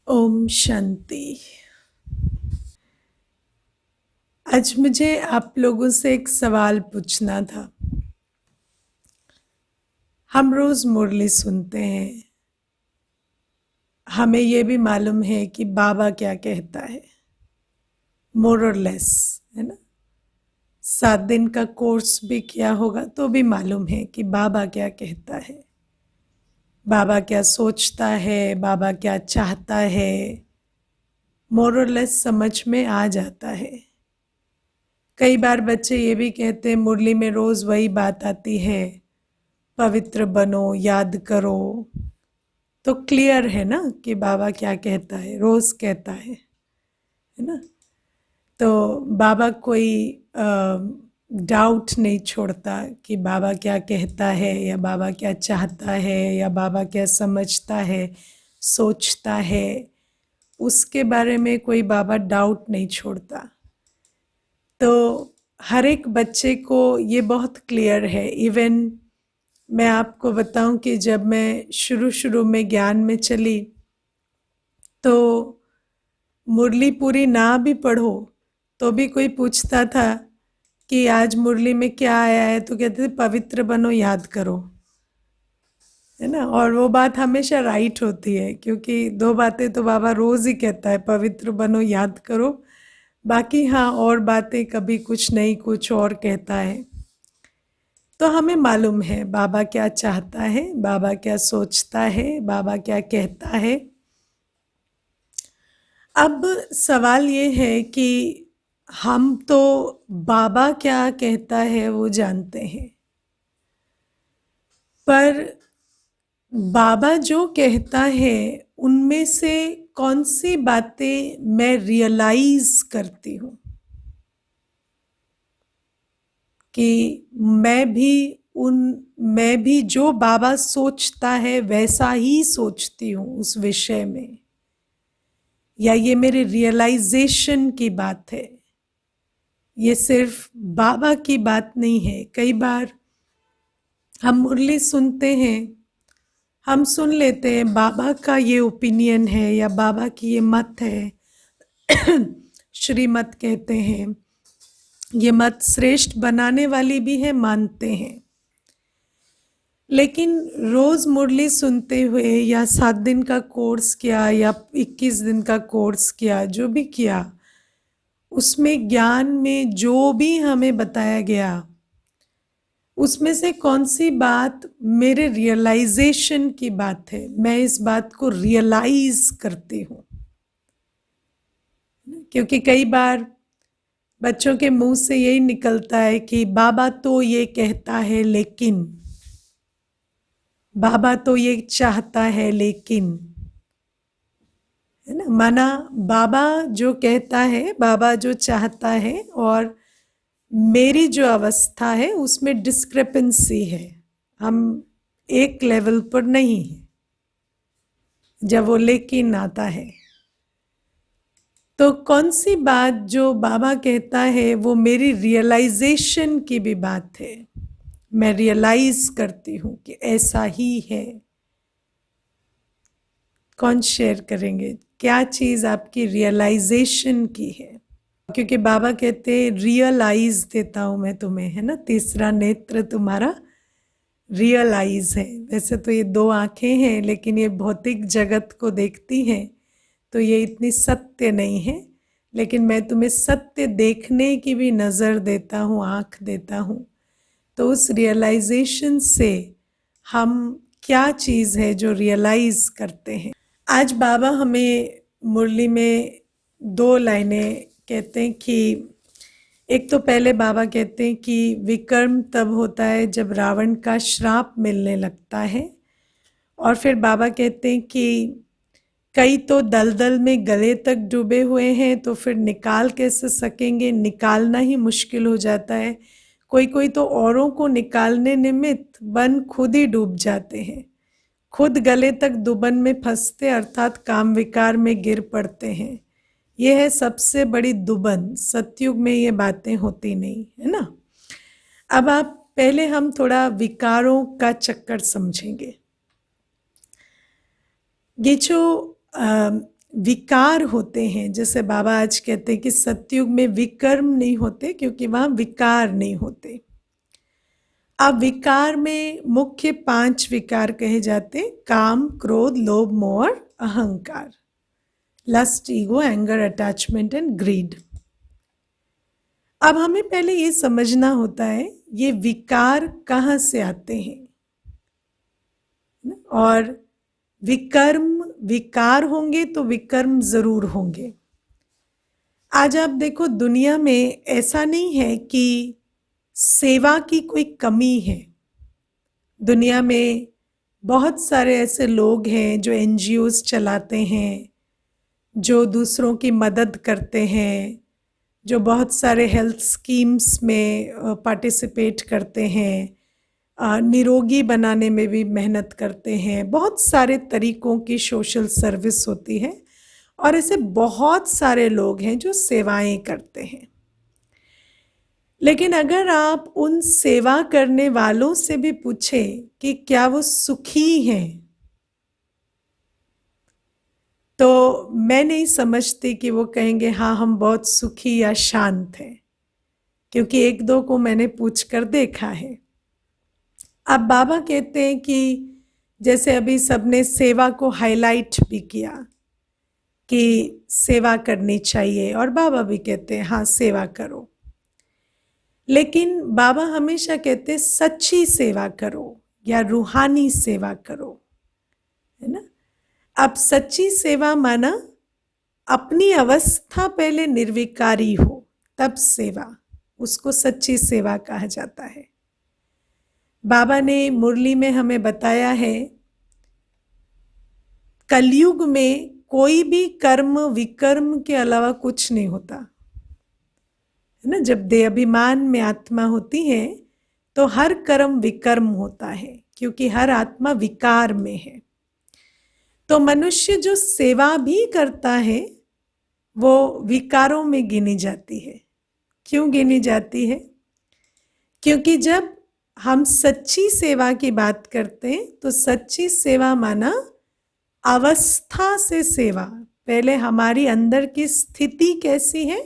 ओम शांति। आज मुझे आप लोगों से एक सवाल पूछना था। हम रोज मुरली सुनते हैं, हमें ये भी मालूम है कि बाबा क्या कहता है, मोर और लेस, है ना। 7 दिन का कोर्स भी किया होगा तो भी मालूम है कि बाबा क्या कहता है, बाबा क्या सोचता है, बाबा क्या चाहता है, मोर और लेस समझ में आ जाता है। कई बार बच्चे ये भी कहते हैं मुरली में रोज वही बात आती है, पवित्र बनो, याद करो। तो क्लियर है ना कि बाबा क्या कहता है, रोज कहता है ना। तो बाबा कोई डाउट नहीं छोड़ता कि बाबा क्या कहता है या बाबा क्या चाहता है या बाबा क्या समझता है, सोचता है। उसके बारे में कोई बाबा डाउट नहीं छोड़ता। तो हर एक बच्चे को ये बहुत क्लियर है। इवन मैं आपको बताऊं कि जब मैं शुरू में ज्ञान में चली तो मुरली पूरी ना भी पढ़ो तो भी कोई पूछता था कि आज मुरली में क्या आया है, तो कहते थे पवित्र बनो, याद करो, है ना। और वो बात हमेशा राइट होती है, क्योंकि दो बातें तो बाबा रोज ही कहता है, पवित्र बनो, याद करो। बाकी हाँ, और बातें कभी कुछ नहीं कुछ और कहता है। तो हमें मालूम है बाबा क्या चाहता है, बाबा क्या सोचता है, बाबा क्या कहता है। अब सवाल ये है कि हम तो बाबा क्या कहता है वो जानते हैं, पर बाबा जो कहता है उनमें से कौन सी बातें मैं रियलाइज करती हूँ कि मैं भी जो बाबा सोचता है वैसा ही सोचती हूँ उस विषय में, या ये मेरे रियलाइजेशन की बात है। ये सिर्फ बाबा की बात नहीं है। कई बार हम मुरली सुनते हैं, हम सुन लेते हैं बाबा का ये ओपिनियन है या बाबा की ये मत है, श्रीमत कहते हैं, ये मत श्रेष्ठ बनाने वाली भी है, मानते हैं। लेकिन रोज मुरली सुनते हुए या 7 दिन का कोर्स किया या 21 दिन का कोर्स किया, जो भी किया, उसमें ज्ञान में जो भी हमें बताया गया उसमें से कौन सी बात मेरे रियलाइजेशन की बात है, मैं इस बात को रियलाइज करती हूँ। क्योंकि कई बार बच्चों के मुंह से यही निकलता है कि बाबा तो ये कहता है लेकिन, बाबा तो ये चाहता है लेकिन, है ना। माना बाबा जो कहता है, बाबा जो चाहता है और मेरी जो अवस्था है उसमें डिस्क्रिपेंसी है, हम एक लेवल पर नहीं है जब वो लेकिन आता है। तो कौन सी बात जो बाबा कहता है वो मेरी रियलाइजेशन की भी बात है, मैं रियलाइज करती हूँ कि ऐसा ही है। कौन शेयर करेंगे क्या चीज आपकी रियलाइजेशन की है? क्योंकि बाबा कहते हैं रियलाइज देता हूं मैं तुम्हें, है ना, तीसरा नेत्र तुम्हारा रियलाइज है। वैसे तो ये 2 आंखें हैं लेकिन ये भौतिक जगत को देखती हैं, तो ये इतनी सत्य नहीं है। लेकिन मैं तुम्हें सत्य देखने की भी नज़र देता हूँ, आंख देता हूँ। तो उस रियलाइजेशन से हम क्या चीज़ है जो रियलाइज करते हैं। आज बाबा हमें मुरली में 2 लाइनें कहते हैं कि एक तो पहले बाबा कहते हैं कि विकर्म तब होता है जब रावण का श्राप मिलने लगता है, और फिर बाबा कहते हैं कि कई तो दलदल में गले तक डूबे हुए हैं तो फिर निकाल कैसे सकेंगे, निकालना ही मुश्किल हो जाता है। कोई कोई तो औरों को निकालने निमित्त बन खुद ही डूब जाते हैं, खुद गले तक दुबन में फंसते, अर्थात काम विकार में गिर पड़ते हैं। ये है सबसे बड़ी दुबन। सतयुग में ये बातें होती नहीं, है ना। अब आप पहले हम थोड़ा विकारों का चक्कर समझेंगे। ये जो विकार होते हैं, जैसे बाबा आज कहते हैं कि सतयुग में विकर्म नहीं होते क्योंकि वहां विकार नहीं होते। अब विकार में मुख्य 5 विकार कहे जाते हैं, काम, क्रोध, लोभ, मोह और अहंकार, lust, ego, anger, attachment and greed. अब हमें पहले ये समझना होता है ये विकार कहाँ से आते हैं, और विकार होंगे तो विकर्म जरूर होंगे। आज आप देखो दुनिया में ऐसा नहीं है कि सेवा की कोई कमी है। दुनिया में बहुत सारे ऐसे लोग हैं जो एनजीओज चलाते हैं, जो दूसरों की मदद करते हैं, जो बहुत सारे हेल्थ स्कीम्स में पार्टिसिपेट करते हैं, निरोगी बनाने में भी मेहनत करते हैं। बहुत सारे तरीकों की सोशल सर्विस होती है और ऐसे बहुत सारे लोग हैं जो सेवाएं करते हैं। लेकिन अगर आप उन सेवा करने वालों से भी पूछें कि क्या वो सुखी हैं, तो मैं नहीं समझती कि वो कहेंगे हाँ हम बहुत सुखी या शांत हैं, क्योंकि एक दो को मैंने पूछकर देखा है। अब बाबा कहते हैं कि जैसे अभी सबने सेवा को हाईलाइट भी किया कि सेवा करनी चाहिए, और बाबा भी कहते हैं हाँ सेवा करो, लेकिन बाबा हमेशा कहते हैं सच्ची सेवा करो या रूहानी सेवा करो, है ना। अब सच्ची सेवा माना अपनी अवस्था पहले निर्विकारी हो तब सेवा, उसको सच्ची सेवा कहा जाता है। बाबा ने मुरली में हमें बताया है कलयुग में कोई भी कर्म विकर्म के अलावा कुछ नहीं होता, है ना। जब देहाभिमान में आत्मा होती है तो हर कर्म विकर्म होता है, क्योंकि हर आत्मा विकार में है। तो मनुष्य जो सेवा भी करता है वो विकारों में गिनी जाती है। क्यों गिनी जाती है? क्योंकि जब हम सच्ची सेवा की बात करते हैं तो सच्ची सेवा माना अवस्था से सेवा, पहले हमारी अंदर की स्थिति कैसी है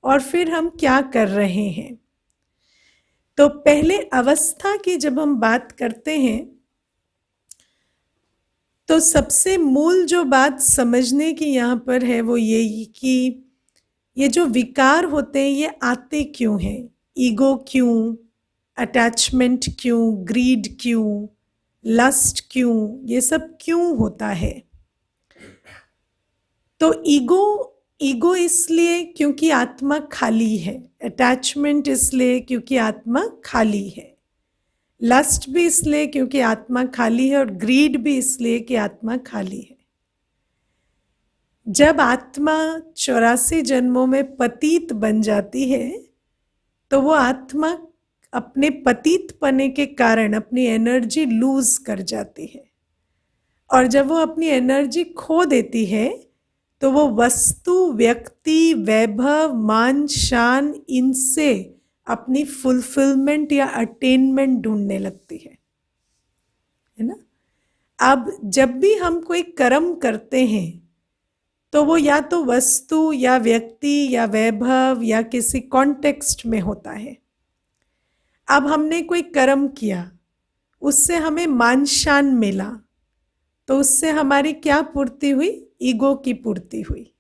और फिर हम क्या कर रहे हैं। तो पहले अवस्था की जब हम बात करते हैं तो सबसे मूल जो बात समझने की यहाँ पर है वो यही कि ये जो विकार होते हैं ये आते क्यों हैं, ईगो क्यों, अटैचमेंट क्यों, ग्रीड क्यों, लस्ट क्यों, ये सब क्यों होता है। तो ईगो इसलिए क्योंकि आत्मा खाली है, अटैचमेंट इसलिए क्योंकि आत्मा खाली है, लस्ट भी इसलिए क्योंकि आत्मा खाली है, और ग्रीड भी इसलिए कि आत्मा खाली है। जब आत्मा 84 जन्मों में पतित बन जाती है तो वो आत्मा अपने पतित पने के कारण अपनी एनर्जी लूज कर जाती है, और जब वो अपनी एनर्जी खो देती है तो वो वस्तु, व्यक्ति, वैभव, मान, शान, इनसे अपनी फुलफिलमेंट या अटेनमेंट ढूंढने लगती है ना। अब जब भी हम कोई कर्म करते हैं तो वो या तो वस्तु या व्यक्ति या वैभव या किसी कॉन्टेक्स्ट में होता है। अब हमने कोई कर्म किया, उससे हमें मान शान मिला, तो उससे हमारी क्या पूर्ति हुई? ईगो की पूर्ति हुई।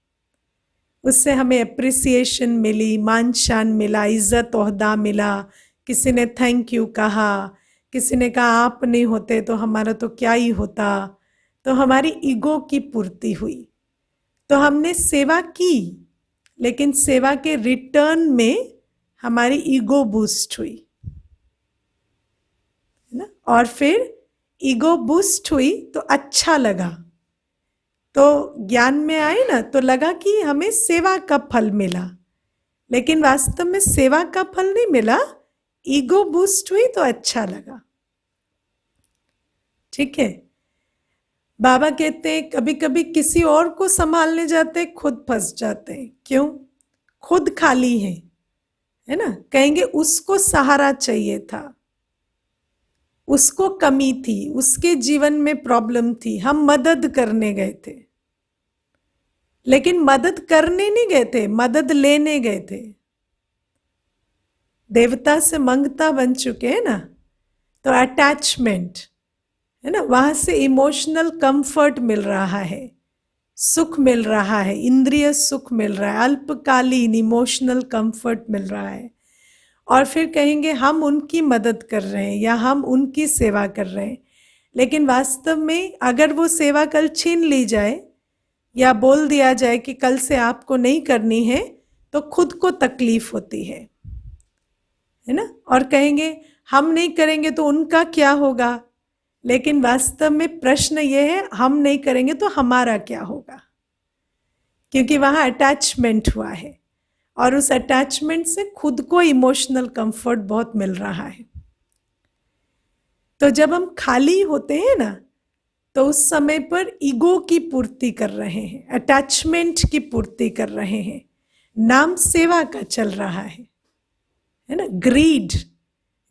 उससे हमें एप्रिसिएशन मिली, मान शान मिला, इज्जत ओहदा मिला, किसी ने थैंक यू कहा, किसी ने कहा आप नहीं होते तो हमारा तो क्या ही होता, तो हमारी ईगो की पूर्ति हुई। तो हमने सेवा की, लेकिन सेवा के रिटर्न में हमारी ईगो बूस्ट हुई, है ना। और फिर ईगो बूस्ट हुई तो अच्छा लगा, तो ज्ञान में आए ना, तो लगा कि हमें सेवा का फल मिला, लेकिन वास्तव में सेवा का फल नहीं मिला, ईगो बूस्ट हुई तो अच्छा लगा। ठीक है। बाबा कहते हैं कभी कभी किसी और को संभालने जाते हैं, खुद फंस जाते हैं। क्यों? खुद खाली है ना। कहेंगे उसको सहारा चाहिए था, उसको कमी थी, उसके जीवन में प्रॉब्लम थी, हम मदद करने गए थे। लेकिन मदद करने नहीं गए थे, मदद लेने गए थे। देवता से मंगता बन चुके हैं ना, तो अटैचमेंट है ना, वहां से इमोशनल कंफर्ट मिल रहा है, सुख मिल रहा है, इंद्रिय सुख मिल रहा है, अल्पकालीन इमोशनल कंफर्ट मिल रहा है। और फिर कहेंगे हम उनकी मदद कर रहे हैं या हम उनकी सेवा कर रहे हैं, लेकिन वास्तव में अगर वो सेवा कल छीन ली जाए या बोल दिया जाए कि कल से आपको नहीं करनी है, तो खुद को तकलीफ होती है ना। और कहेंगे हम नहीं करेंगे तो उनका क्या होगा, लेकिन वास्तव में प्रश्न ये है हम नहीं करेंगे तो हमारा क्या होगा, क्योंकि वहां अटैचमेंट हुआ है और उस अटैचमेंट से खुद को इमोशनल कंफर्ट बहुत मिल रहा है। तो जब हम खाली होते हैं ना, तो उस समय पर ईगो की पूर्ति कर रहे हैं, अटैचमेंट की पूर्ति कर रहे हैं, नाम सेवा का चल रहा है ना।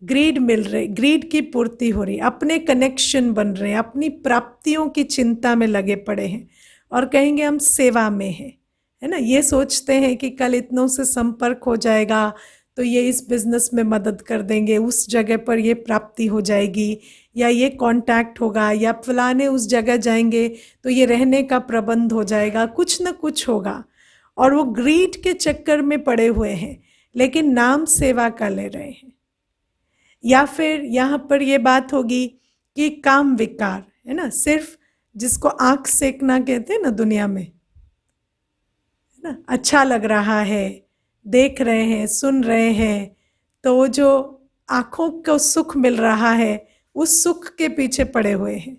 ग्रीड मिल रही, ग्रीड की पूर्ति हो रही, अपने कनेक्शन बन रहे हैं, अपनी प्राप्तियों की चिंता में लगे पड़े हैं और कहेंगे हम सेवा में हैं, है ना। ये सोचते हैं कि कल इतनों से संपर्क हो जाएगा तो ये इस बिजनेस में मदद कर देंगे, उस जगह पर ये प्राप्ति हो जाएगी, या ये कांटेक्ट होगा, या फलाने उस जगह जाएंगे तो ये रहने का प्रबंध हो जाएगा, कुछ ना कुछ होगा। और वो ग्रीड के चक्कर में पड़े हुए हैं, लेकिन नाम सेवा का ले रहे हैं। या फिर यहाँ पर ये बात होगी कि काम विकार, है ना, सिर्फ जिसको आंख सेकना कहते हैं ना दुनिया में, है ना, अच्छा लग रहा है, देख रहे हैं, सुन रहे हैं, तो वो जो आंखों को सुख मिल रहा है उस सुख के पीछे पड़े हुए हैं,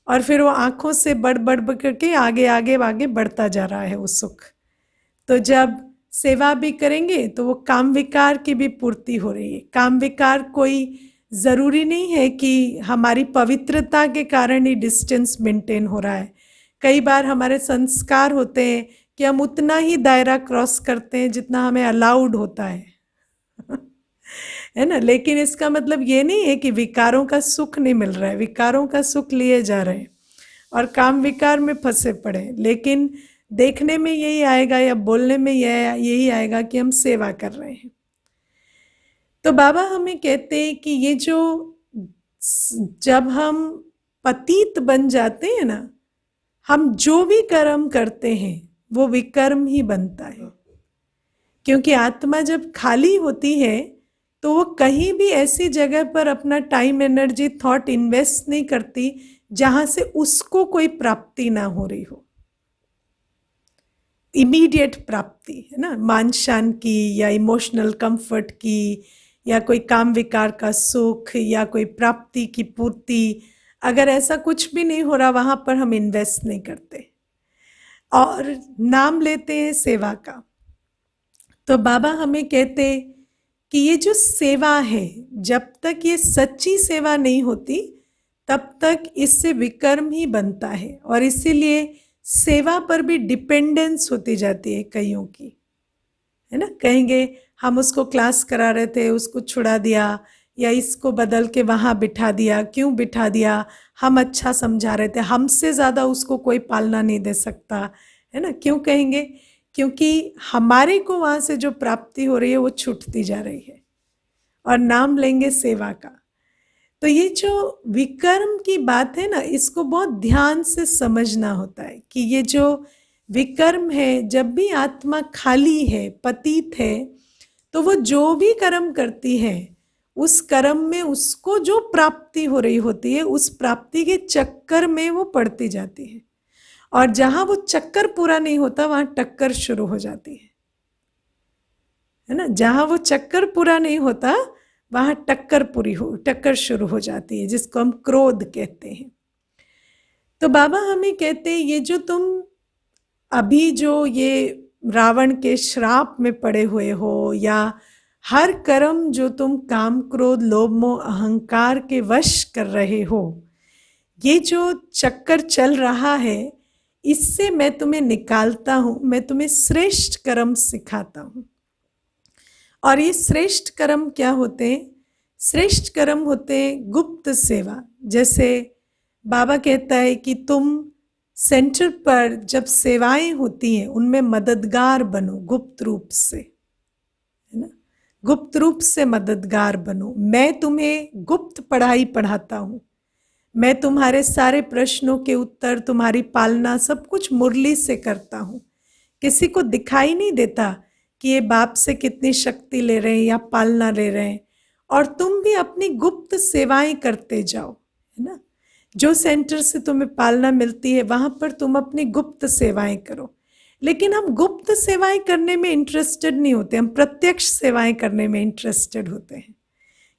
और फिर वो आंखों से बढ़ करके आगे आगे आगे बढ़ता जा रहा है वो सुख। तो जब सेवा भी करेंगे तो वो काम विकार की भी पूर्ति हो रही है। काम विकार कोई ज़रूरी नहीं है कि हमारी पवित्रता के कारण ही डिस्टेंस मेंटेन हो रहा है। कई बार हमारे संस्कार होते हैं कि हम उतना ही दायरा क्रॉस करते हैं जितना हमें अलाउड होता है है ना। लेकिन इसका मतलब ये नहीं है कि विकारों का सुख नहीं मिल रहा है, विकारों का सुख लिए जा रहे हैं और काम विकार में फंसे पड़े, लेकिन देखने में यही आएगा या बोलने में यही आएगा कि हम सेवा कर रहे हैं। तो बाबा हमें कहते हैं कि ये जो जब हम पतित बन जाते हैं ना, हम जो भी कर्म करते हैं वो विकर्म ही बनता है, क्योंकि आत्मा जब खाली होती है तो वो कहीं भी ऐसी जगह पर अपना टाइम, एनर्जी, थॉट इन्वेस्ट नहीं करती जहां से उसको कोई प्राप्ति ना हो रही हो, इमीडिएट प्राप्ति, है ना, मान शान की या इमोशनल कंफर्ट की या कोई काम विकार का सुख या कोई प्राप्ति की पूर्ति। अगर ऐसा कुछ भी नहीं हो रहा वहां पर हम इन्वेस्ट नहीं करते और नाम लेते हैं सेवा का। तो बाबा हमें कहते कि ये जो सेवा है, जब तक ये सच्ची सेवा नहीं होती तब तक इससे विकर्म ही बनता है, और इसीलिए सेवा पर भी डिपेंडेंस होती जाती है कईयों की, है ना। कहेंगे हम उसको क्लास करा रहे थे, उसको छुड़ा दिया, या इसको बदल के वहाँ बिठा दिया। क्यों बिठा दिया? हम अच्छा समझा रहे थे, हमसे ज़्यादा उसको कोई पालना नहीं दे सकता, है ना। क्यों कहेंगे? क्योंकि हमारे को वहाँ से जो प्राप्ति हो रही है वो छूटती जा रही है, और नाम लेंगे सेवा का। तो ये जो विकर्म की बात है ना, इसको बहुत ध्यान से समझना होता है कि ये जो विकर्म है, जब भी आत्मा खाली है, पतित है, तो वो जो भी कर्म करती है उस कर्म में उसको जो प्राप्ति हो रही होती है उस प्राप्ति के चक्कर में वो पड़ती जाती है, और जहां वो चक्कर पूरा नहीं होता वहां टक्कर शुरू हो जाती है ना। जहां वो चक्कर पूरा नहीं होता वहां टक्कर शुरू हो जाती है, जिसको हम क्रोध कहते हैं। तो बाबा हमें कहते हैं ये जो तुम अभी जो ये रावण के श्राप में पड़े हुए हो, या हर कर्म जो तुम काम, क्रोध, लोभ, मोह, अहंकार के वश कर रहे हो, ये जो चक्कर चल रहा है, इससे मैं तुम्हें निकालता हूं, मैं तुम्हें श्रेष्ठ कर्म सिखाता हूं। और ये श्रेष्ठ कर्म क्या होते हैं? श्रेष्ठ कर्म होते हैं गुप्त सेवा। जैसे बाबा कहता है कि तुम सेंटर पर जब सेवाएं होती हैं उनमें मददगार बनो गुप्त रूप से, है ना, गुप्त रूप से मददगार बनो। मैं तुम्हें गुप्त पढ़ाई पढ़ाता हूँ, मैं तुम्हारे सारे प्रश्नों के उत्तर, तुम्हारी पालना सब कुछ मुरली से करता हूँ। किसी को दिखाई नहीं देता कि ये बाप से कितनी शक्ति ले रहे हैं या पालना ले रहे हैं, और तुम भी अपनी गुप्त सेवाएं करते जाओ, है ना। जो सेंटर से तुम्हें पालना मिलती है वहां पर तुम अपनी गुप्त सेवाएं करो। लेकिन हम गुप्त सेवाएं करने में इंटरेस्टेड नहीं होते, हम प्रत्यक्ष सेवाएं करने में इंटरेस्टेड होते हैं,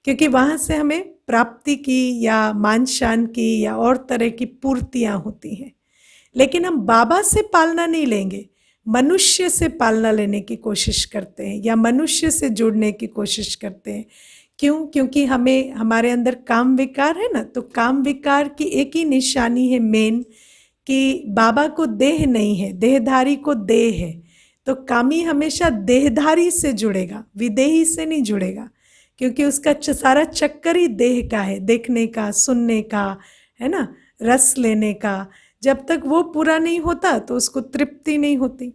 क्योंकि वहां से हमें प्राप्ति की या मान शान की या और तरह की पूर्तियां होती हैं। लेकिन हम बाबा से पालना नहीं लेंगे, मनुष्य से पालना लेने की कोशिश करते हैं या मनुष्य से जुड़ने की कोशिश करते हैं। क्यों? क्योंकि हमें हमारे अंदर काम विकार है ना, तो काम विकार की एक ही निशानी है मेन, कि बाबा को देह नहीं है, देहधारी को देह है। तो कामी हमेशा देहधारी से जुड़ेगा, विदेही से नहीं जुड़ेगा, क्योंकि उसका सारा चक्कर ही देह का है, देखने का, सुनने का, है ना, रस लेने का। जब तक वो पूरा नहीं होता तो उसको तृप्ति नहीं होती।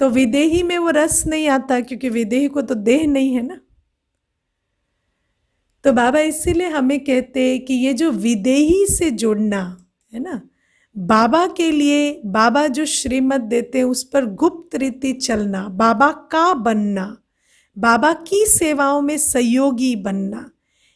तो विदेही में वो रस नहीं आता, क्योंकि विदेही को तो देह नहीं है ना। तो बाबा इसीलिए हमें कहते हैं कि ये जो विदेही से जुड़ना है ना, बाबा के लिए, बाबा जो श्रीमत देते हैं उस पर गुप्त रीति चलना, बाबा का बनना, बाबा की सेवाओं में सहयोगी बनना,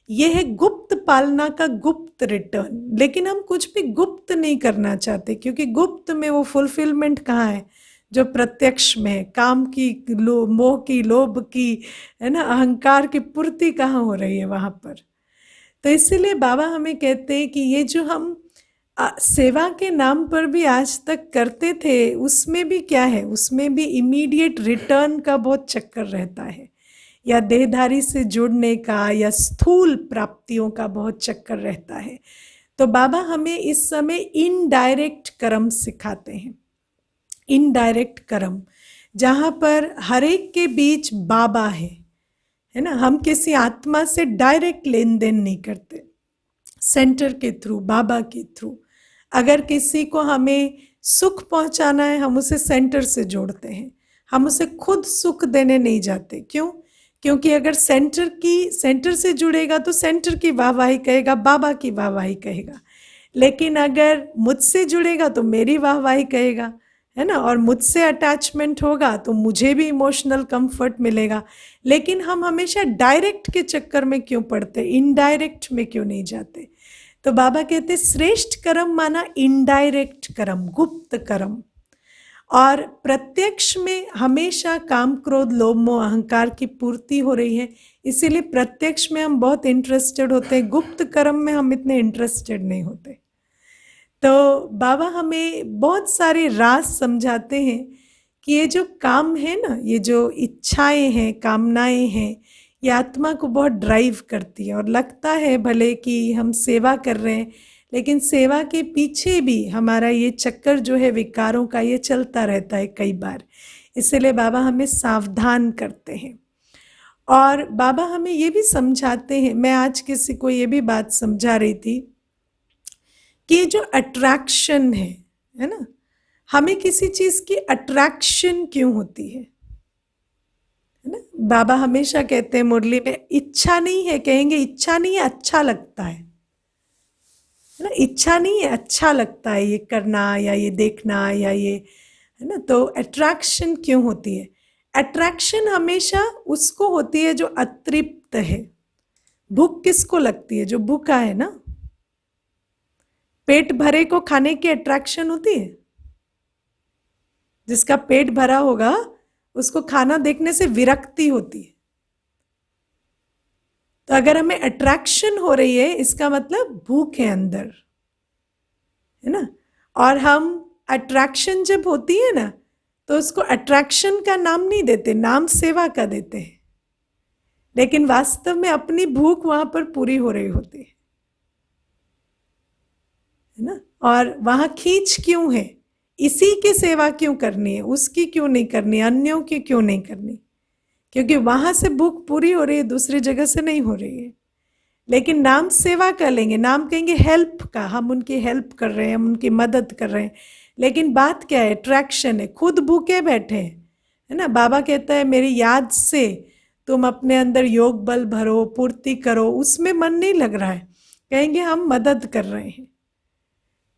यह है गुप्त पालना का गुप्त रिटर्न। लेकिन हम कुछ भी गुप्त नहीं करना चाहते, क्योंकि गुप्त में वो फुलफिलमेंट कहाँ है जो प्रत्यक्ष में है। काम की, मोह की, लोभ की, है ना, अहंकार की पूर्ति कहाँ हो रही है वहां पर। तो इसीलिए बाबा हमें कहते हैं कि ये जो हम सेवा के नाम पर भी आज तक करते थे, उसमें भी क्या है, उसमें भी इमीडिएट रिटर्न का बहुत चक्कर रहता है, या देहधारी से जुड़ने का या स्थूल प्राप्तियों का बहुत चक्कर रहता है। तो बाबा हमें इस समय इनडायरेक्ट कर्म सिखाते हैं, इनडायरेक्ट कर्म, जहाँ पर हर एक के बीच बाबा है ना। हम किसी आत्मा से डायरेक्ट लेन देन नहीं करते, सेंटर के थ्रू, बाबा के थ्रू। अगर किसी को हमें सुख पहुंचाना है, हम उसे सेंटर से जोड़ते हैं, हम उसे खुद सुख देने नहीं जाते। क्यों? क्योंकि अगर सेंटर से जुड़ेगा तो सेंटर की वाहवाही कहेगा, बाबा की वाहवाही कहेगा। लेकिन अगर मुझसे जुड़ेगा तो मेरी वाहवाही कहेगा, है ना, और मुझसे अटैचमेंट होगा तो मुझे भी इमोशनल कंफर्ट मिलेगा। लेकिन हम हमेशा डायरेक्ट के चक्कर में क्यों पड़ते, इनडायरेक्ट में क्यों नहीं जाते। तो बाबा कहते श्रेष्ठ कर्म माना इनडायरेक्ट कर्म, गुप्त कर्म। और प्रत्यक्ष में हमेशा काम, क्रोध, लोभ, मोह, अहंकार की पूर्ति हो रही है, इसीलिए प्रत्यक्ष में हम बहुत इंटरेस्टेड होते हैं, गुप्त कर्म में हम इतने इंटरेस्टेड नहीं होते। तो बाबा हमें बहुत सारे राज समझाते हैं कि ये जो काम है ना, ये जो इच्छाएं हैं, कामनाएं हैं, ये आत्मा को बहुत ड्राइव करती है। और लगता है भले कि हम सेवा कर रहे हैं, लेकिन सेवा के पीछे भी हमारा ये चक्कर जो है विकारों का, ये चलता रहता है कई बार। इसलिए बाबा हमें सावधान करते हैं। और बाबा हमें ये भी समझाते हैं, मैं आज किसी को ये भी बात समझा रही थी कि जो अट्रैक्शन है ना, हमें किसी चीज की अट्रैक्शन क्यों होती है ना। बाबा हमेशा कहते हैं मुरली में, इच्छा नहीं है, कहेंगे इच्छा नहीं है, अच्छा लगता है ना, इच्छा नहीं है, अच्छा लगता है ये करना या ये देखना या ये, है ना। तो अट्रैक्शन क्यों होती है? अट्रैक्शन हमेशा उसको होती है जो अतृप्त है। भूख किसको लगती है? जो भूखा है ना। पेट भरे को खाने की अट्रैक्शन होती है। जिसका पेट भरा होगा उसको खाना देखने से विरक्ति होती है। तो अगर हमें अट्रैक्शन हो रही है, इसका मतलब भूख है अंदर, है ना। और हम अट्रैक्शन जब होती है ना, तो उसको अट्रैक्शन का नाम नहीं देते, नाम सेवा का देते हैं। लेकिन वास्तव में अपनी भूख वहां पर पूरी हो रही होती है ना। और वहां खींच क्यों है? इसी की सेवा क्यों करनी है, उसकी क्यों नहीं करनी, अन्यों की क्यों नहीं करनी? क्योंकि वहां से भूख पूरी हो रही है, दूसरी जगह से नहीं हो रही है। लेकिन नाम सेवा कर लेंगे, नाम कहेंगे हेल्प का, हम उनकी हेल्प कर रहे हैं, हम उनकी मदद कर रहे हैं। लेकिन बात क्या है, अट्रैक्शन है, खुद भूखे बैठे हैं, है ना। बाबा कहता है मेरी याद से तुम अपने अंदर योग बल भरो, पूर्ति करो, उसमें मन नहीं लग रहा है, कहेंगे हम मदद कर रहे हैं।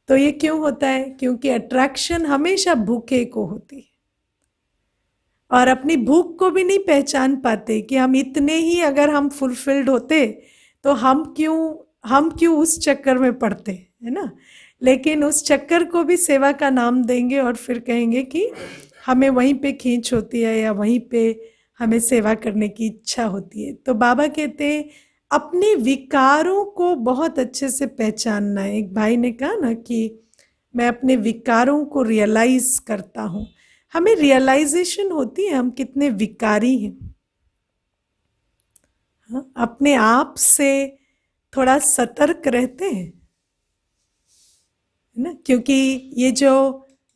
तो ये क्यों होता है? क्योंकि अट्रैक्शन हमेशा भूखे को होती है, और अपनी भूख को भी नहीं पहचान पाते कि हम इतने ही अगर हम फुलफिल्ड होते तो हम क्यों उस चक्कर में पड़ते, है ना। लेकिन उस चक्कर को भी सेवा का नाम देंगे और फिर कहेंगे कि हमें वहीं पे खींच होती है या वहीं पे हमें सेवा करने की इच्छा होती है। तो बाबा कहते हैं अपने विकारों को बहुत अच्छे से पहचानना है। एक भाई ने कहा ना कि मैं अपने विकारों को रियलाइज करता हूँ। हमें रियलाइजेशन होती है हम कितने विकारी हैं। हाँ, अपने आप से थोड़ा सतर्क रहते हैं, है ना। क्योंकि ये जो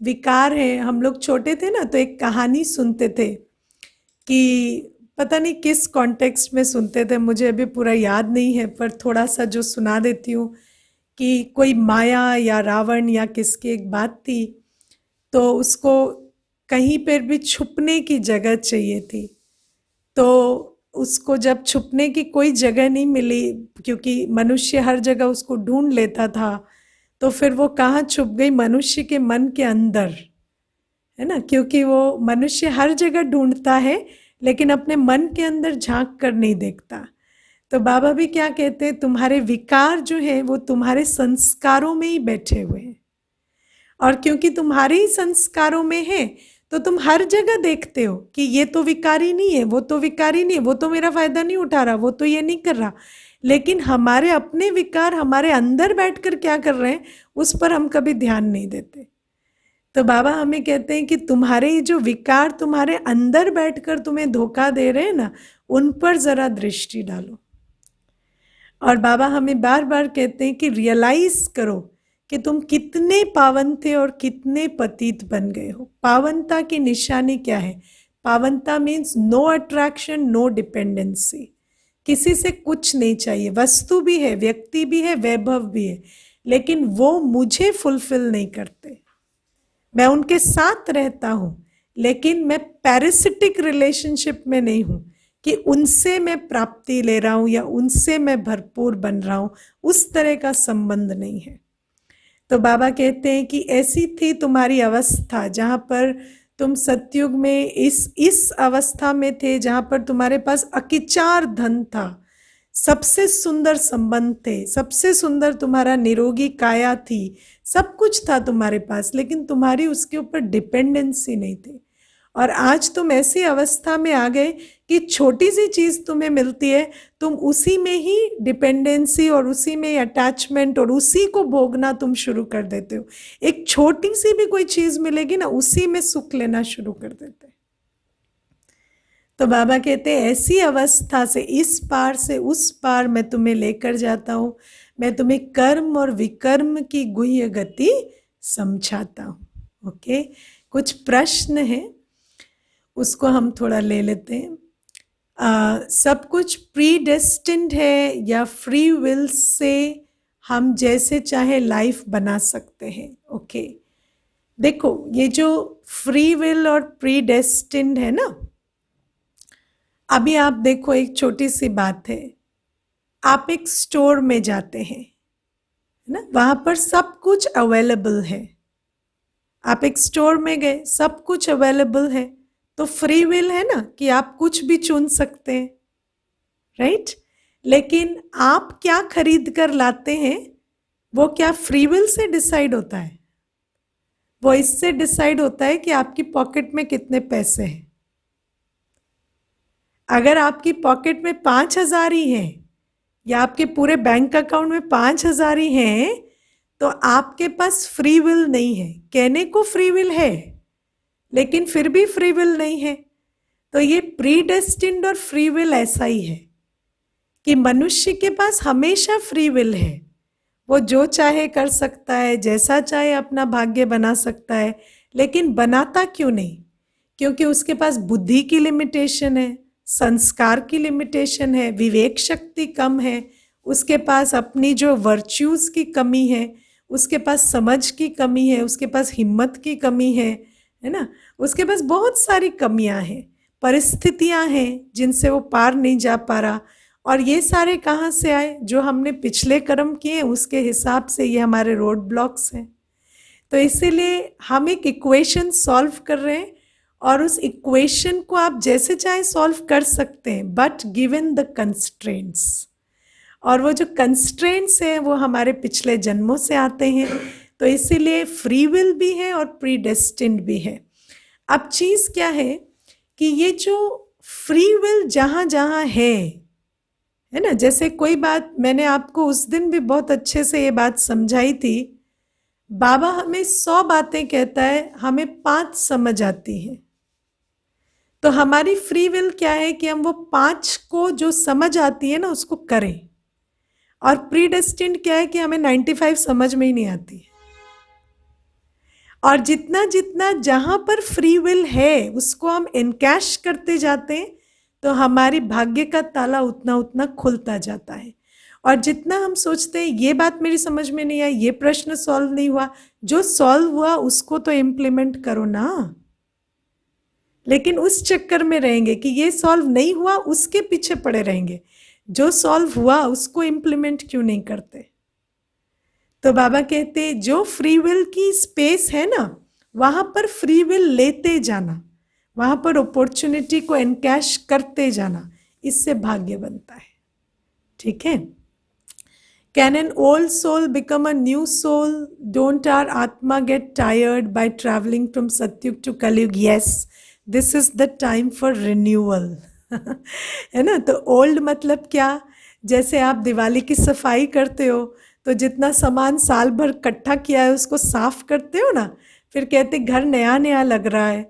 विकार है, हम लोग छोटे थे ना तो एक कहानी सुनते थे कि पता नहीं किस कॉन्टेक्स्ट में सुनते थे, मुझे अभी पूरा याद नहीं है, पर थोड़ा सा जो सुना देती हूँ कि कोई माया या रावण या किसकी एक बात थी, तो उसको कहीं पर भी छुपने की जगह चाहिए थी। तो उसको जब छुपने की कोई जगह नहीं मिली, क्योंकि मनुष्य हर जगह उसको ढूंढ लेता था, तो फिर वो कहाँ छुप गई? मनुष्य के मन के अंदर, है ना। क्योंकि वो मनुष्य हर जगह ढूंढता है लेकिन अपने मन के अंदर झांक कर नहीं देखता। तो बाबा भी क्या कहते हैं, तुम्हारे विकार जो है वो तुम्हारे संस्कारों में ही बैठे हुए हैं, और क्योंकि तुम्हारे ही संस्कारों में है तो तुम हर जगह देखते हो कि ये तो विकारी नहीं है, वो तो विकारी नहीं है, वो तो मेरा फायदा नहीं उठा रहा, वो तो ये नहीं कर रहा। लेकिन हमारे अपने विकार हमारे अंदर बैठकर क्या कर रहे हैं उस पर हम कभी ध्यान नहीं देते। तो बाबा हमें कहते हैं कि तुम्हारे ये जो विकार तुम्हारे अंदर बैठकर तुम्हें धोखा दे रहे हैं ना, उन पर जरा दृष्टि डालो। और बाबा हमें बार बार कहते हैं कि रियलाइज करो कि तुम कितने पावन थे और कितने पतित बन गए हो। पावनता की निशानी क्या है? पावनता means no attraction, no dependency. किसी से कुछ नहीं चाहिए, वस्तु भी है, व्यक्ति भी है, वैभव भी है, लेकिन वो मुझे फुलफिल नहीं करते। मैं उनके साथ रहता हूँ लेकिन मैं पैरासिटिक रिलेशनशिप में नहीं हूँ कि उनसे मैं प्राप्ति ले रहा हूँ या उनसे मैं भरपूर बन रहा हूँ, उस तरह का संबंध नहीं है। तो बाबा कहते हैं कि ऐसी थी तुम्हारी अवस्था जहाँ पर तुम सतयुग में इस अवस्था में थे जहाँ पर तुम्हारे पास अकिचार धन था, सबसे सुंदर संबंध थे, सबसे सुंदर तुम्हारा निरोगी काया थी, सब कुछ था तुम्हारे पास, लेकिन तुम्हारी उसके ऊपर डिपेंडेंसी नहीं थी। और आज तुम ऐसी अवस्था में आ गए कि छोटी सी चीज़ तुम्हें मिलती है, तुम उसी में ही डिपेंडेंसी और उसी में ही अटैचमेंट और उसी को भोगना तुम शुरू कर देते हो। एक छोटी सी भी कोई चीज़ मिलेगी ना, उसी में सुख लेना शुरू कर देते। तो बाबा कहते हैं ऐसी अवस्था से, इस पार से उस पार मैं तुम्हें लेकर जाता हूँ, मैं तुम्हें कर्म और विकर्म की गुह्य गति समझाता हूँ। ओके, कुछ प्रश्न है उसको हम थोड़ा ले लेते हैं। सब कुछ प्री डेस्टिन्ड है या फ्री विल से हम जैसे चाहे लाइफ बना सकते हैं? ओके, देखो ये जो फ्री विल और प्री डेस्टिन्ड है ना, अभी आप देखो एक छोटी सी बात है, आप एक स्टोर में जाते हैं ना, वहां पर सब कुछ अवेलेबल है। आप एक स्टोर में गए, सब कुछ अवेलेबल है, तो फ्री विल है ना कि आप कुछ भी चुन सकते हैं, राइट। लेकिन आप क्या खरीद कर लाते हैं वो क्या फ्री विल से डिसाइड होता है? वो इससे डिसाइड होता है कि आपकी पॉकेट में कितने पैसे हैं। अगर आपकी पॉकेट में 5,000 ही हैं या आपके पूरे बैंक अकाउंट में 5,000 ही हैं, तो आपके पास फ्री विल नहीं है। कहने को फ्री विल है लेकिन फिर भी फ्री विल नहीं है। तो ये प्री डेस्टिन्ड और फ्री विल ऐसा ही है कि मनुष्य के पास हमेशा फ्री विल है, वो जो चाहे कर सकता है, जैसा चाहे अपना भाग्य बना सकता है, लेकिन बनाता क्यों नहीं? क्योंकि उसके पास बुद्धि की लिमिटेशन है, संस्कार की लिमिटेशन है, विवेक शक्ति कम है, उसके पास अपनी जो वर्च्यूज़ की कमी है, उसके पास समझ की कमी है, उसके पास हिम्मत की कमी है ना, उसके पास बहुत सारी कमियां हैं, परिस्थितियां हैं जिनसे वो पार नहीं जा पा रहा। और ये सारे कहाँ से आए? जो हमने पिछले कर्म किए उसके हिसाब से ये हमारे रोड ब्लॉक्स हैं। तो इसीलिए हम एक इक्वेशन सॉल्व कर रहे हैं, और उस इक्वेशन को आप जैसे चाहे सॉल्व कर सकते हैं, बट गिवन द कंस्ट्रेंट्स। और वो जो कंस्ट्रेंट्स हैं वो हमारे पिछले जन्मों से आते हैं। तो इसीलिए फ्री विल भी है और प्रीडेस्टिन्ड भी है। अब चीज़ क्या है कि ये जो फ्री विल जहाँ जहाँ है ना, जैसे कोई बात मैंने आपको उस दिन भी बहुत अच्छे से ये बात समझाई थी, बाबा हमें 100 बातें कहता है, हमें 5 समझ आती हैं। तो हमारी फ्री विल क्या है कि हम वो 5 को जो समझ आती है ना उसको करें। और प्रीडेस्टिन्ड क्या है कि हमें 95 समझ में ही नहीं आती है। और जितना जितना जहाँ पर फ्री विल है उसको हम इनकैश करते जाते हैं, तो हमारी भाग्य का ताला उतना उतना खुलता जाता है। और जितना हम सोचते हैं ये बात मेरी समझ में नहीं आई, ये प्रश्न सॉल्व नहीं हुआ, जो सॉल्व हुआ उसको तो इम्प्लीमेंट करो ना। लेकिन उस चक्कर में रहेंगे कि ये सॉल्व नहीं हुआ, उसके पीछे पड़े रहेंगे। जो सॉल्व हुआ उसको इम्प्लीमेंट क्यों नहीं करते? तो बाबा कहते जो फ्री विल की स्पेस है ना, वहाँ पर फ्री विल लेते जाना, वहाँ पर अपॉर्चुनिटी को एनकैश करते जाना, इससे भाग्य बनता है। ठीक है? Can an old soul become a new soul? Don't our आत्मा get tired by travelling from Satyug to Kalyug? Yes, this is the time for renewal. है ना? तो ओल्ड मतलब क्या? जैसे आप दिवाली की सफाई करते हो तो जितना सामान साल भर इकट्ठा किया है उसको साफ करते हो ना, फिर कहते घर नया नया लग रहा है।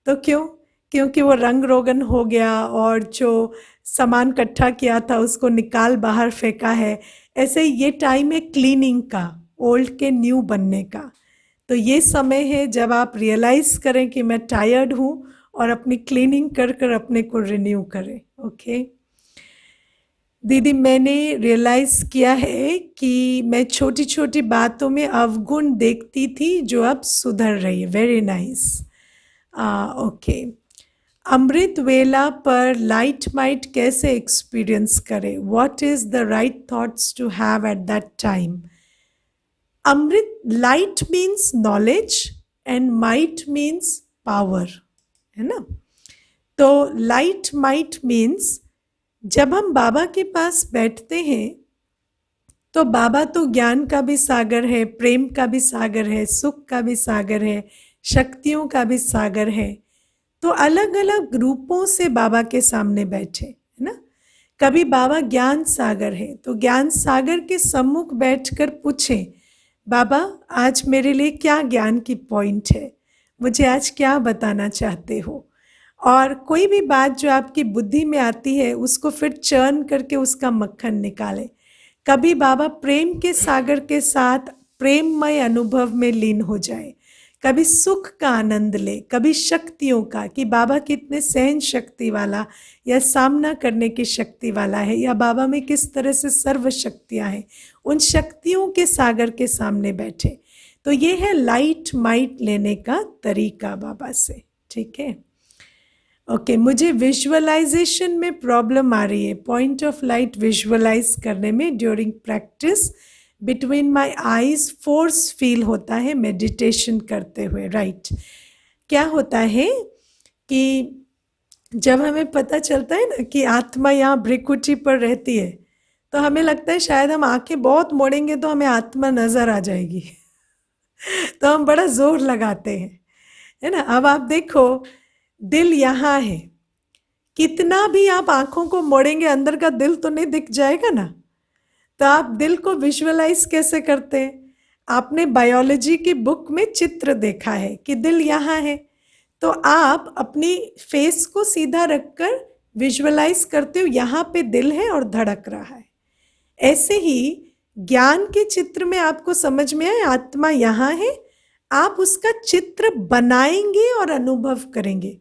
तो क्यों? क्योंकि वो रंग रोगन हो गया और जो सामान इकट्ठा किया था उसको निकाल बाहर फेंका है। ऐसे ये टाइम है क्लीनिंग का, ओल्ड के न्यू बनने का। तो ये समय है जब आप रियलाइज़ करें कि मैं टायर्ड हूँ और अपनी क्लीनिंग कर कर अपने को रिन्यू करें। ओके दीदी, मैंने रियलाइज़ किया है कि मैं छोटी छोटी बातों में अवगुण देखती थी जो अब सुधर रही है। Very nice. Okay, Amrit Vela पर लाइट माइट कैसे एक्सपीरियंस करें? What is the right thoughts to have at that time? अमृत, light means knowledge and might means power, है ना? तो लाइट माइट मीन्स जब हम बाबा के पास बैठते हैं तो बाबा तो ज्ञान का भी सागर है, प्रेम का भी सागर है, सुख का भी सागर है, शक्तियों का भी सागर है। तो अलग अलग रूपों से बाबा के सामने बैठे, है ना? कभी बाबा ज्ञान सागर है तो ज्ञान सागर के सम्मुख बैठकर पूछें, बाबा आज मेरे लिए क्या ज्ञान की पॉइंट है, मुझे आज क्या बताना चाहते हो? और कोई भी बात जो आपकी बुद्धि में आती है उसको फिर चर्न करके उसका मक्खन निकालें। कभी बाबा प्रेम के सागर के साथ प्रेममय अनुभव में लीन हो जाए, कभी सुख का आनंद ले, कभी शक्तियों का कि बाबा कितने सहन शक्ति वाला या सामना करने की शक्ति वाला है, या बाबा में किस तरह से सर्व शक्तियाँ हैं, उन शक्तियों के सागर के सामने बैठे। तो ये है लाइट माइट लेने का तरीका बाबा से। ठीक है? ओके, मुझे विजुअलाइजेशन में प्रॉब्लम आ रही है, पॉइंट ऑफ लाइट विजुअलाइज करने में during practice between my eyes force feel होता है मेडिटेशन करते हुए। राइट, क्या होता है कि जब हमें पता चलता है ना कि आत्मा यहाँ भ्रिकुटी पर रहती है तो हमें लगता है शायद हम आंखें बहुत मोड़ेंगे तो हमें आत्मा नजर आ जाएगी। तो हम बड़ा जोर लगाते हैं, है ना? अब आप देखो, दिल यहाँ है, कितना भी आप आंखों को मोड़ेंगे अंदर का दिल तो नहीं दिख जाएगा ना। तो आप दिल को विजुअलाइज कैसे करते हैं? आपने बायोलॉजी की बुक में चित्र देखा है कि दिल यहाँ है, तो आप अपनी फेस को सीधा रखकर विजुअलाइज करते हो यहाँ पे दिल है और धड़क रहा है। ऐसे ही ज्ञान के चित्र में आपको समझ में आए आत्मा यहाँ है, आप उसका चित्र बनाएंगे और अनुभव करेंगे।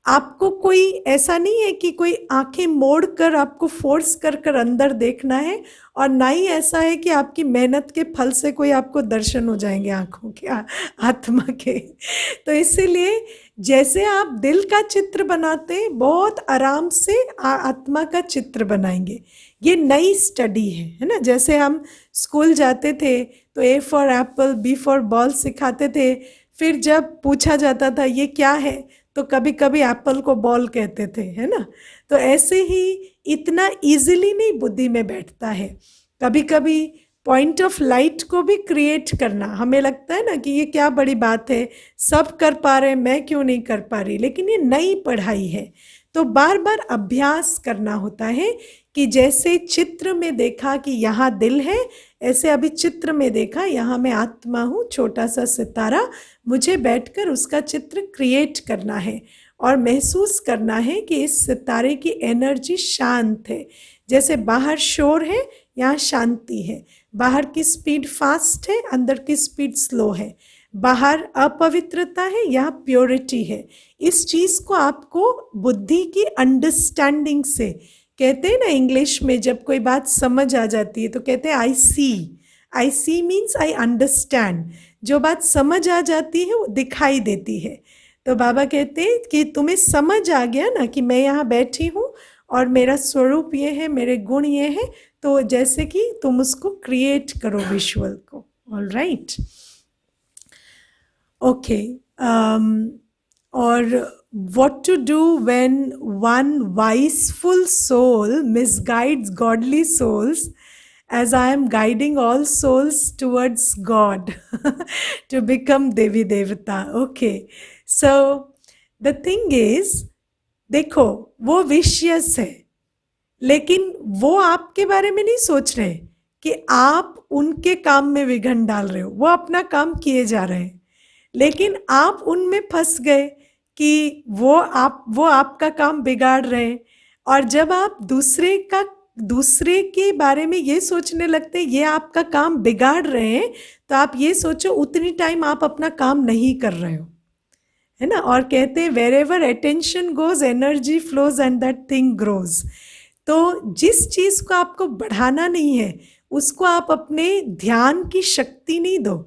आपको कोई ऐसा नहीं है कि कोई आंखें मोड़ कर आपको फोर्स कर कर अंदर देखना है, और ना ही ऐसा है कि आपकी मेहनत के फल से कोई आपको दर्शन हो जाएंगे आंखों के, आत्मा के। तो इसीलिए जैसे आप दिल का चित्र बनाते हैं, बहुत आराम से आत्मा का चित्र बनाएंगे। ये नई स्टडी है ना। जैसे हम स्कूल जाते थे तो A for apple, B for ball सिखाते थे, फिर जब पूछा जाता था ये क्या है, तो कभी कभी एप्पल को बॉल कहते थे, है ना। तो ऐसे ही इतना इजीली नहीं बुद्धि में बैठता है। कभी कभी पॉइंट ऑफ लाइट को भी क्रिएट करना, हमें लगता है ना कि ये क्या बड़ी बात है, सब कर पा रहे हैं, मैं क्यों नहीं कर पा रही। लेकिन ये नई पढ़ाई है, तो बार बार अभ्यास करना होता है। कि जैसे चित्र में देखा कि यहाँ दिल है, ऐसे अभी चित्र में देखा यहाँ मैं आत्मा हूँ, छोटा सा सितारा, मुझे बैठकर उसका चित्र क्रिएट करना है और महसूस करना है कि इस सितारे की एनर्जी शांत है। जैसे बाहर शोर है, यहाँ शांति है। बाहर की स्पीड फास्ट है, अंदर की स्पीड स्लो है। बाहर अपवित्रता है, यहाँ प्योरिटी है। इस चीज़ को आपको बुद्धि की अंडरस्टैंडिंग से, कहते हैं ना इंग्लिश में जब कोई बात समझ आ जाती है तो कहते हैं आई सी। आई सी मीन्स आई अंडरस्टैंड। जो बात समझ आ जाती है वो दिखाई देती है। तो बाबा कहते हैं कि तुम्हें समझ आ गया ना कि मैं यहाँ बैठी हूँ और मेरा स्वरूप ये है, मेरे गुण ये है, तो जैसे कि तुम उसको क्रिएट करो विजुअल को। All right, okay. और what to do when one wiseful soul misguides godly souls, as I am guiding all souls towards God to become Devi Devata. Okay, so the thing is, देखो वो vicious है, लेकिन वो आपके बारे में नहीं सोच रहे कि आप उनके काम में विघ्न डाल रहे हो। वो अपना काम किए जा रहे हैं, लेकिन आप उनमें फंस गए कि वो आपका काम बिगाड़ रहे हैं। और जब आप दूसरे के बारे में ये सोचने लगते ये आपका काम बिगाड़ रहे हैं, तो आप ये सोचो उतनी टाइम आप अपना काम नहीं कर रहे हो, है ना। और कहते हैं wherever attention goes energy flows and that thing grows. तो जिस चीज़ को आपको बढ़ाना नहीं है उसको आप अपने ध्यान की शक्ति नहीं दो।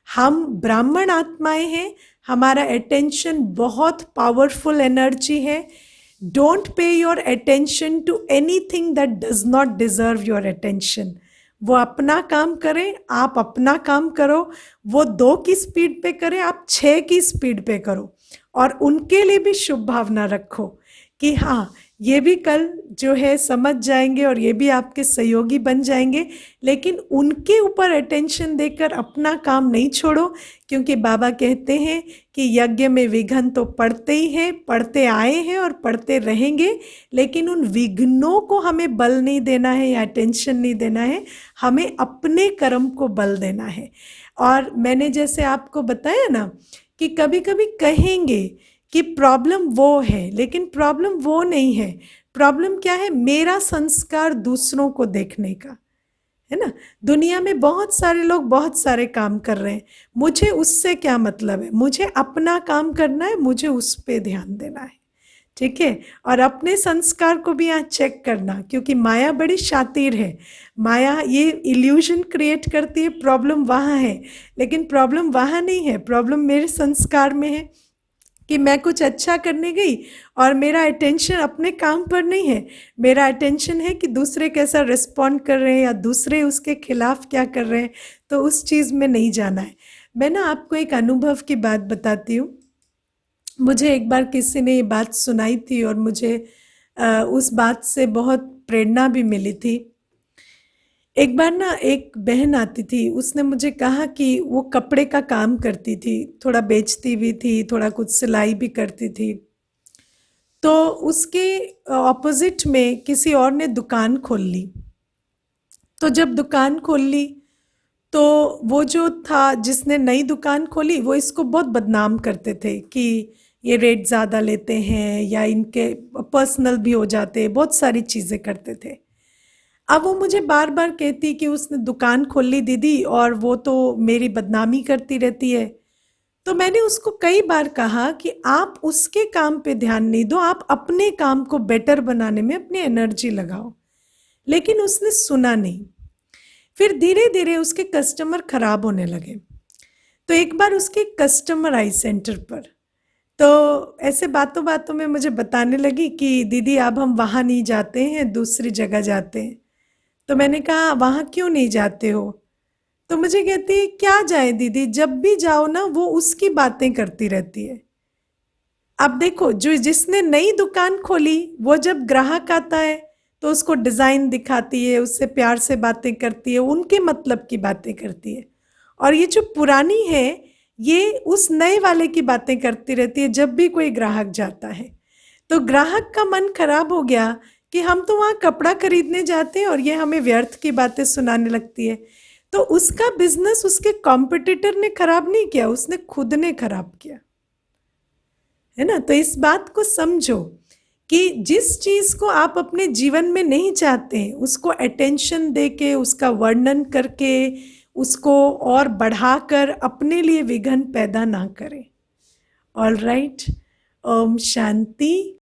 हम ब्राह्मण आत्माएं हैं, हमारा अटेंशन बहुत पावरफुल एनर्जी है। Don't pay your attention to anything that does not deserve your attention. वो अपना काम करें, आप अपना काम करो। वो 2 की स्पीड पे करें, आप 6 की स्पीड पे करो। और उनके लिए भी शुभ भावना रखो कि हाँ ये भी कल जो है समझ जाएंगे और ये भी आपके सहयोगी बन जाएंगे। लेकिन उनके ऊपर अटेंशन देकर अपना काम नहीं छोड़ो, क्योंकि बाबा कहते हैं कि यज्ञ में विघ्न तो पड़ते ही हैं, पड़ते आए हैं और पड़ते रहेंगे। लेकिन उन विघ्नों को हमें बल नहीं देना है या अटेंशन नहीं देना है, हमें अपने कर्म को बल देना है। और मैंने जैसे आपको बताया ना कि कभी कभी कहेंगे कि प्रॉब्लम वो है, लेकिन प्रॉब्लम वो नहीं है। प्रॉब्लम क्या है? मेरा संस्कार दूसरों को देखने का, है ना। दुनिया में बहुत सारे लोग बहुत सारे काम कर रहे हैं, मुझे उससे क्या मतलब है? मुझे अपना काम करना है, मुझे उस पर ध्यान देना है, ठीक है। और अपने संस्कार को भी यहाँ चेक करना, क्योंकि माया बड़ी शातिर है। माया ये इल्यूजन क्रिएट करती है, प्रॉब्लम वहाँ है, लेकिन प्रॉब्लम वहाँ नहीं है। प्रॉब्लम मेरे संस्कार में है कि मैं कुछ अच्छा करने गई और मेरा अटेंशन अपने काम पर नहीं है। मेरा अटेंशन है कि दूसरे कैसा रिस्पॉन्ड कर रहे हैं या दूसरे उसके खिलाफ क्या कर रहे हैं, तो उस चीज़ में नहीं जाना है। मैं ना आपको एक अनुभव की बात बताती हूँ। मुझे एक बार किसी ने ये बात सुनाई थी और मुझे उस बात से बहुत प्रेरणा भी मिली थी। एक बार ना एक बहन आती थी, उसने मुझे कहा कि वो कपड़े का काम करती थी, थोड़ा बेचती भी थी, थोड़ा कुछ सिलाई भी करती थी। तो उसके ऑपोजिट में किसी और ने दुकान खोल ली। तो जब दुकान खोल ली तो वो जो था जिसने नई दुकान खोली वो इसको बहुत बदनाम करते थे कि ये रेट ज़्यादा लेते हैं या इनके पर्सनल भी हो जाते, बहुत सारी चीज़ें करते थे। अब वो मुझे बार बार कहती कि उसने दुकान खोल ली दीदी और वो तो मेरी बदनामी करती रहती है। तो मैंने उसको कई बार कहा कि आप उसके काम पे ध्यान नहीं दो, आप अपने काम को बेटर बनाने में अपनी एनर्जी लगाओ। लेकिन उसने सुना नहीं। फिर धीरे धीरे उसके कस्टमर खराब होने लगे। तो एक बार उसके कस्टमर आई सेंटर पर, तो ऐसे बातों बातों में मुझे बताने लगी कि दीदी अब हम वहाँ नहीं जाते हैं, दूसरी जगह जाते हैं। तो मैंने कहा वहाँ क्यों नहीं जाते हो? तो मुझे कहती है क्या जाए दीदी, जब भी जाओ ना वो उसकी बातें करती रहती है। अब देखो, जो जिसने नई दुकान खोली वो जब ग्राहक आता है तो उसको डिज़ाइन दिखाती है, उससे प्यार से बातें करती है, उनके मतलब की बातें करती है। और ये जो पुरानी है ये उस नए वाले की बातें करती रहती है जब भी कोई ग्राहक जाता है। तो ग्राहक का मन खराब हो गया कि हम तो वहाँ कपड़ा खरीदने जाते हैं और ये हमें व्यर्थ की बातें सुनाने लगती है। तो उसका बिजनेस उसके कॉम्पिटिटर ने खराब नहीं किया, उसने खुद ने खराब किया, है ना। तो इस बात को समझो कि जिस चीज को आप अपने जीवन में नहीं चाहते उसको अटेंशन देके, उसका वर्णन करके, उसको और बढ़ाकर अपने लिए विघन पैदा ना करें। All right. ओम शांति।